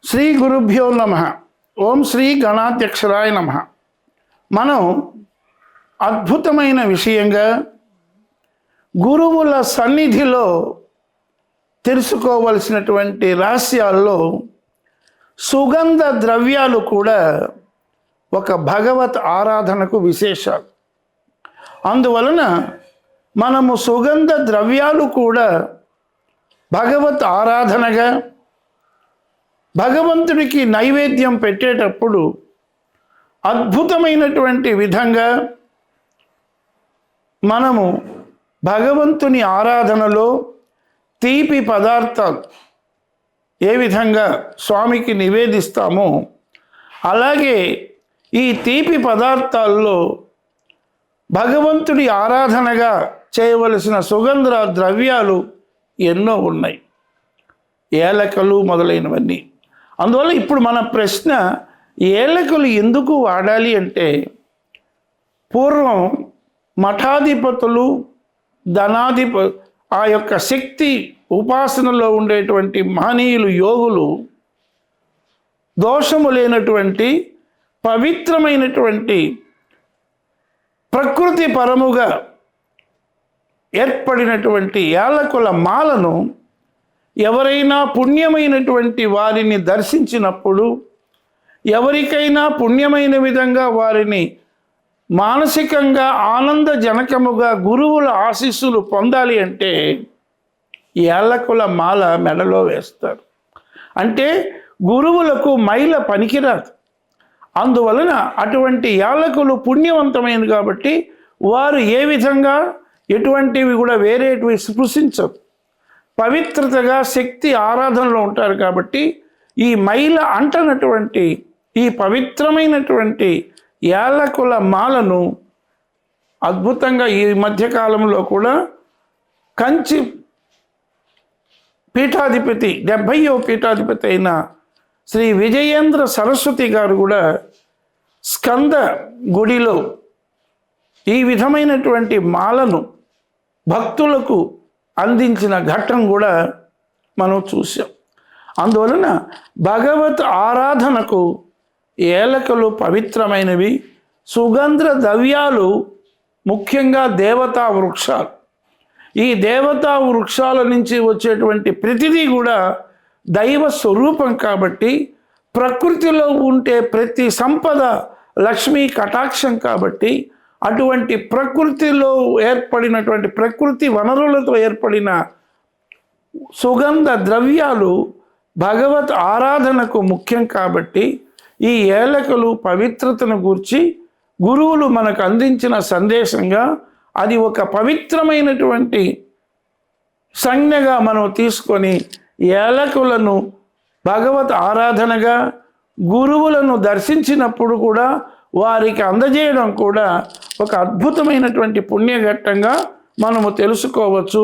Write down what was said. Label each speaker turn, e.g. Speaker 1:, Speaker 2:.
Speaker 1: శ్రీ గురుభ్యో నమః. ఓం శ్రీ గణాధ్యక్షరాయ నమః. మనం అద్భుతమైన విషయంగా గురువుల సన్నిధిలో తెలుసుకోవలసినటువంటి రహస్యాల్లో సుగంధ ద్రవ్యాలు కూడా ఒక భగవత్ ఆరాధనకు విశేషాలు. అందువలన మనము సుగంధ ద్రవ్యాలు కూడా భగవత్ ఆరాధనగా భగవంతుడికి నైవేద్యం పెట్టేటప్పుడు అద్భుతమైనటువంటి విధంగా మనము భగవంతుని ఆరాధనలో తీపి పదార్థాలు ఏ విధంగా స్వామికి నివేదిస్తామో అలాగే ఈ తీపి పదార్థాల్లో భగవంతుడి ఆరాధనగా చేయవలసిన సుగంధ ద్రవ్యాలు ఎన్నో ఉన్నాయి, ఏలకలు మొదలైనవన్నీ. అందువల్ల ఇప్పుడు మన ప్రశ్న, ఏలకలు ఎందుకు వాడాలి అంటే, పూర్వం మఠాధిపతులు ఆ యొక్క శక్తి ఉపాసనలో ఉండేటువంటి మహనీయులు యోగులు దోషము లేనటువంటి పవిత్రమైనటువంటి ప్రకృతి పరముగా ఏర్పడినటువంటి యాలకుల మాలను ఎవరైనా పుణ్యమైనటువంటి వారిని దర్శించినప్పుడు, ఎవరికైనా పుణ్యమైన విధంగా వారిని మానసికంగా ఆనందజనకముగా గురువుల ఆశీస్సులు పొందాలి అంటే యాలకుల మాల మెడలో వేస్తారు. అంటే గురువులకు మైల పనికిరాదు. అందువలన అటువంటి యాలకులు పుణ్యవంతమైనది కాబట్టి వారు ఏ విధంగా ఎటువంటివి కూడా వేరేటివి స్పృశించరు, పవిత్రతగా శక్తి ఆరాధనలో ఉంటారు. కాబట్టి ఈ మైల అంటనటువంటి ఈ పవిత్రమైనటువంటి యాలకుల మాలను అద్భుతంగా ఈ మధ్యకాలంలో కూడా కంచి పీఠాధిపతి 70వ పీఠాధిపతి అయిన శ్రీ విజయేంద్ర సరస్వతి గారు కూడా స్కంద గుడిలో ఈ విధమైనటువంటి మాలను భక్తులకు అందించిన ఘట్టం కూడా మనం చూసాం. అందువలన భగవత్ ఆరాధనకు ఏలకలు పవిత్రమైనవి. సుగంధ ద్రవ్యాలు ముఖ్యంగా దేవతా వృక్షాలు. ఈ దేవతా వృక్షాల నుంచి వచ్చేటువంటి ప్రతిదీ కూడా దైవ స్వరూపం కాబట్టి, ప్రకృతిలో ఉంటే ప్రతి సంపద లక్ష్మీ కటాక్షం కాబట్టి, అటువంటి ప్రకృతిలో ఏర్పడినటువంటి ప్రకృతి వనరులతో ఏర్పడిన సుగంధ ద్రవ్యాలు భగవత్ ఆరాధనకు ముఖ్యం కాబట్టి, ఈ ఏలకలు పవిత్రతను గూర్చి గురువులు మనకు అందించిన సందేశంగా అది ఒక పవిత్రమైనటువంటి సంజ్ఞగా మనం తీసుకొని ఏలకులను భగవత్ ఆరాధనగా గురువులను దర్శించినప్పుడు కూడా వారికి అందజేయడం కూడా ఒక అద్భుతమైనటువంటి పుణ్యఘట్టంగా మనము తెలుసుకోవచ్చు.